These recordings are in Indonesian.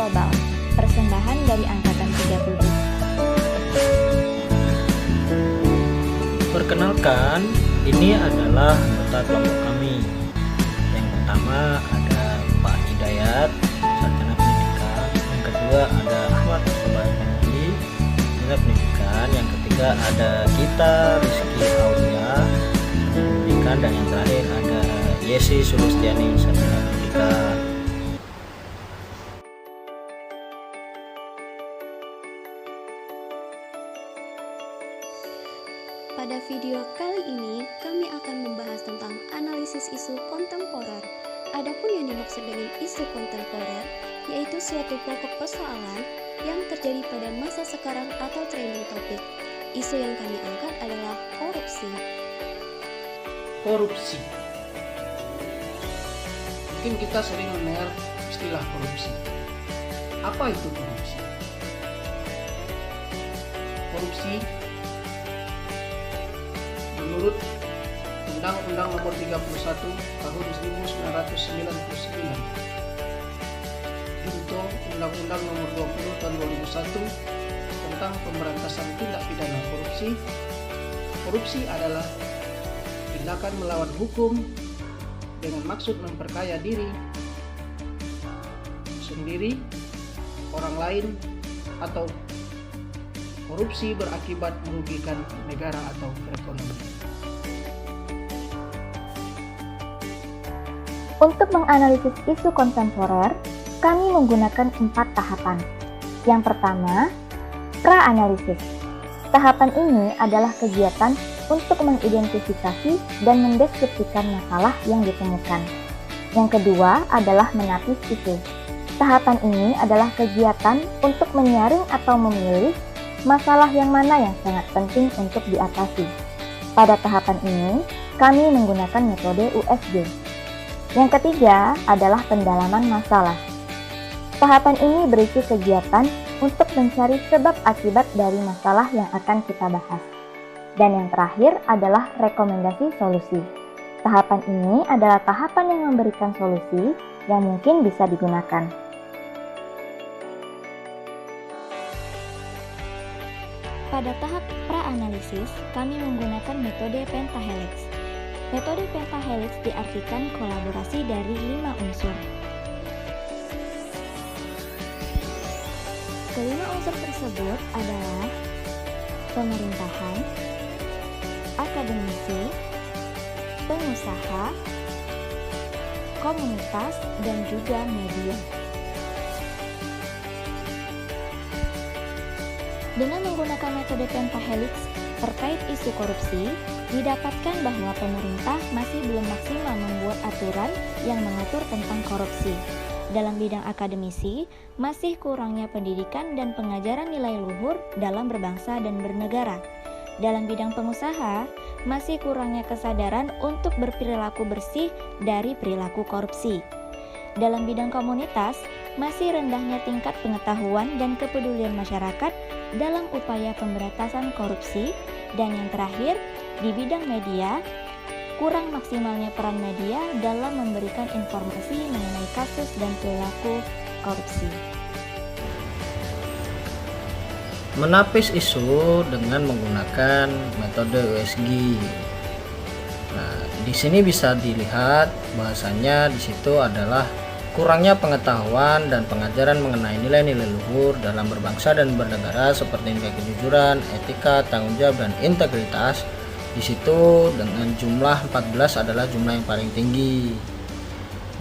Global, persembahan dari Angkatan 30. Perkenalkan, ini adalah anggota kelompok kami. Yang pertama ada Pak Hidayat, sarjana pendidikan. Yang kedua ada Ahmad Subandi, sarjana pendidikan. Yang ketiga ada kita, Rizky Aulia, sarjana pendidikan. Dan yang terakhir ada Yesi Sulistiani, sarjana pendidikan. Pada video kali ini, kami akan membahas tentang analisis isu kontemporer. Adapun yang dimaksud dengan isu kontemporer, yaitu suatu pokok persoalan yang terjadi pada masa sekarang atau trending topik. Isu yang kami angkat adalah korupsi. Korupsi. Mungkin kita sering mendengar istilah korupsi. Apa itu korupsi? Korupsi menurut Undang-Undang Nomor 31 Tahun 1999 junto Undang-Undang Nomor 20 Tahun 2001 tentang pemberantasan tindak pidana korupsi. Korupsi adalah tindakan melawan hukum dengan maksud memperkaya diri sendiri, orang lain, atau korupsi berakibat merugikan negara atau perekonomian. Untuk menganalisis isu kontemporer, kami menggunakan 4 tahapan. Yang pertama, pra-analisis. Tahapan ini adalah kegiatan untuk mengidentifikasi dan mendeskripsikan masalah yang ditemukan. Yang kedua adalah menapis isu. Tahapan ini adalah kegiatan untuk menyaring atau memilih masalah yang mana yang sangat penting untuk diatasi. Pada tahapan ini, kami menggunakan metode USG. Yang ketiga adalah pendalaman masalah. Tahapan ini berisi kegiatan untuk mencari sebab akibat dari masalah yang akan kita bahas. Dan yang terakhir adalah rekomendasi solusi. Tahapan ini adalah tahapan yang memberikan solusi yang mungkin bisa digunakan. Pada tahap pra-analisis, kami menggunakan metode pentahelix. Metode pentahelix diartikan kolaborasi dari 5 unsur. Kelima unsur tersebut adalah pemerintahan, akademisi, pengusaha, komunitas, dan juga media. Dengan menggunakan metode pentahelix terkait isu korupsi, didapatkan bahwa pemerintah masih belum maksimal membuat aturan yang mengatur tentang korupsi. Dalam bidang akademisi, masih kurangnya pendidikan dan pengajaran nilai luhur dalam berbangsa dan bernegara. Dalam bidang pengusaha, masih kurangnya kesadaran untuk berperilaku bersih dari perilaku korupsi. Dalam bidang komunitas, masih rendahnya tingkat pengetahuan dan kepedulian masyarakat dalam upaya pemberantasan korupsi. Dan yang terakhir, di bidang media, kurang maksimalnya peran media dalam memberikan informasi mengenai kasus dan perilaku korupsi. Menapis isu dengan menggunakan metode USG. Nah, di sini bisa dilihat bahasanya di situ adalah kurangnya pengetahuan dan pengajaran mengenai nilai-nilai luhur dalam berbangsa dan bernegara seperti nilai kejujuran, etika, tanggung jawab, dan integritas. Di situ dengan jumlah 14 adalah jumlah yang paling tinggi.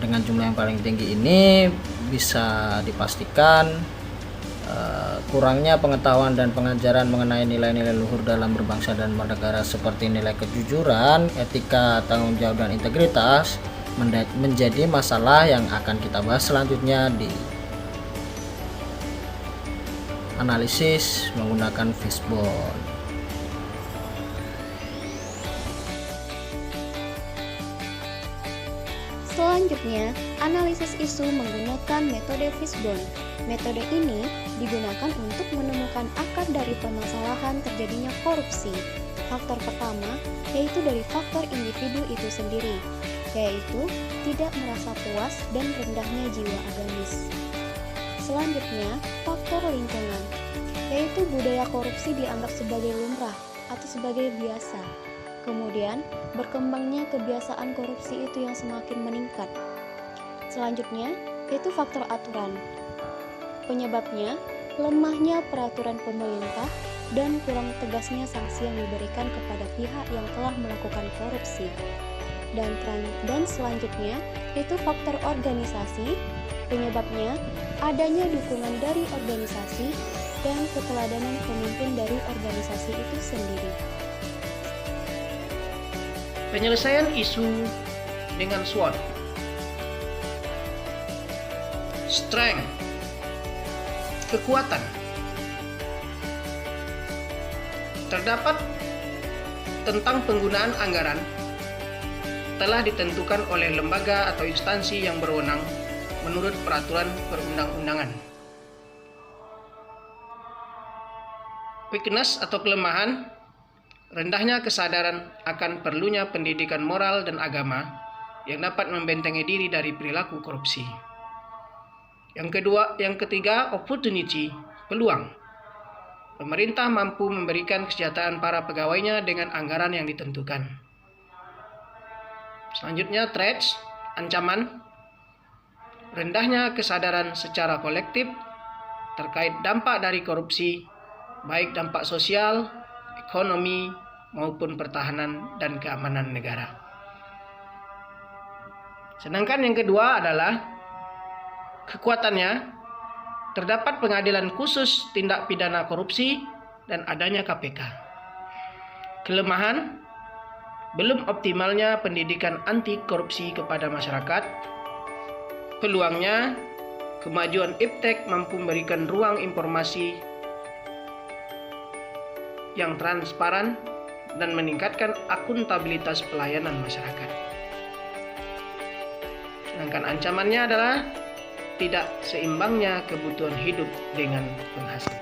Dengan jumlah yang paling tinggi ini bisa dipastikan kurangnya pengetahuan dan pengajaran mengenai nilai-nilai luhur dalam berbangsa dan bernegara seperti nilai kejujuran, etika, tanggung jawab, dan integritas menjadi masalah yang akan kita bahas selanjutnya di analisis menggunakan fishbone. Selanjutnya, analisis isu menggunakan metode fishbone. Metode ini digunakan untuk menemukan akar dari permasalahan terjadinya korupsi. Faktor pertama yaitu dari faktor individu itu sendiri, yaitu tidak merasa puas dan rendahnya jiwa agamis. Selanjutnya, faktor lingkungan, yaitu budaya korupsi dianggap sebagai lumrah atau sebagai biasa. Kemudian, berkembangnya kebiasaan korupsi itu yang semakin meningkat. Selanjutnya, yaitu faktor aturan. Penyebabnya, lemahnya peraturan pemerintah dan kurang tegasnya sanksi yang diberikan kepada pihak yang telah melakukan korupsi. Dan selanjutnya, yaitu faktor organisasi. Penyebabnya, adanya dukungan dari organisasi dan keteladanan pemimpin dari organisasi itu sendiri. Penyelesaian isu dengan SWOT. Strength, kekuatan. Terdapat tentang penggunaan anggaran telah ditentukan oleh lembaga atau instansi yang berwenang menurut peraturan perundang-undangan. Weakness atau kelemahan, rendahnya kesadaran akan perlunya pendidikan moral dan agama yang dapat membentengi diri dari perilaku korupsi. Yang ketiga, opportunity, peluang. Pemerintah mampu memberikan kesejahteraan para pegawainya dengan anggaran yang ditentukan. Selanjutnya, threats, ancaman. Rendahnya kesadaran secara kolektif terkait dampak dari korupsi, baik dampak sosial, ekonomi, maupun pertahanan dan keamanan negara. Sedangkan yang kedua adalah kekuatannya, terdapat pengadilan khusus tindak pidana korupsi dan adanya KPK. Kelemahan, belum optimalnya pendidikan anti korupsi kepada masyarakat. Peluangnya, kemajuan iptek mampu memberikan ruang informasi yang transparan dan meningkatkan akuntabilitas pelayanan masyarakat. Sedangkan ancamannya adalah tidak seimbangnya kebutuhan hidup dengan penghasilan.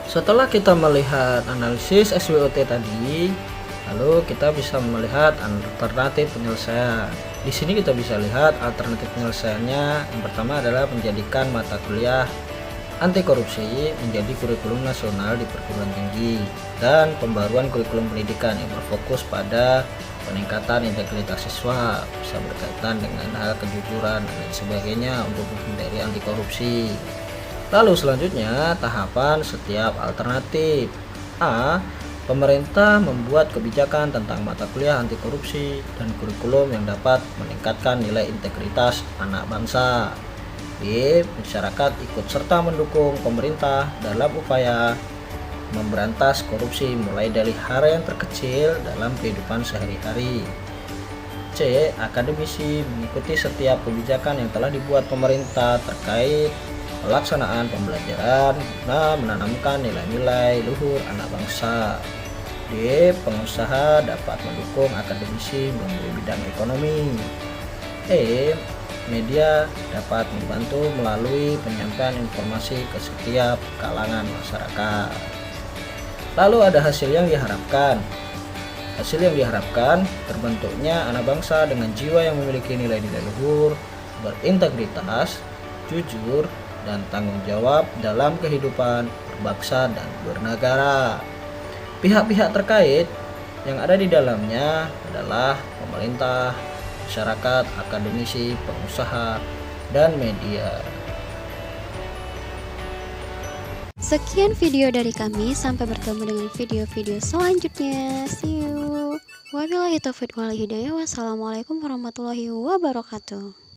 Setelah kita melihat analisis SWOT tadi, lalu kita bisa melihat alternatif penyelesaian. Di sini kita bisa lihat alternatif penyelesaiannya. Yang pertama adalah menjadikan mata kuliah anti korupsi menjadi kurikulum nasional di perguruan tinggi dan pembaruan kurikulum pendidikan yang berfokus pada peningkatan integritas siswa, bisa berkaitan dengan hal kejujuran dan lain sebagainya untuk menghindari anti korupsi. Lalu selanjutnya tahapan setiap alternatif. A. Pemerintah membuat kebijakan tentang mata kuliah anti korupsi dan kurikulum yang dapat meningkatkan nilai integritas anak bangsa. B. Masyarakat ikut serta mendukung pemerintah dalam upaya memberantas korupsi mulai dari hal yang terkecil dalam kehidupan sehari-hari. C. Akademisi mengikuti setiap kebijakan yang telah dibuat pemerintah terkait pelaksanaan pembelajaran guna menanamkan nilai-nilai luhur anak bangsa. D. Pengusaha dapat mendukung akademisi melalui bidang ekonomi. E. Media dapat membantu melalui penyampaian informasi ke setiap kalangan masyarakat. Lalu ada hasil yang diharapkan. Hasil yang diharapkan terbentuknya anak bangsa dengan jiwa yang memiliki nilai-nilai luhur, berintegritas, jujur, dan tanggung jawab dalam kehidupan berbangsa dan bernegara. Pihak-pihak terkait yang ada di dalamnya adalah pemerintah, masyarakat, akademisi, pengusaha, dan media. Sekian video dari kami, sampai bertemu dengan video-video selanjutnya. See you. Wabillahi taufiq wal hidayah. Wassalamualaikum warahmatullahi wabarakatuh.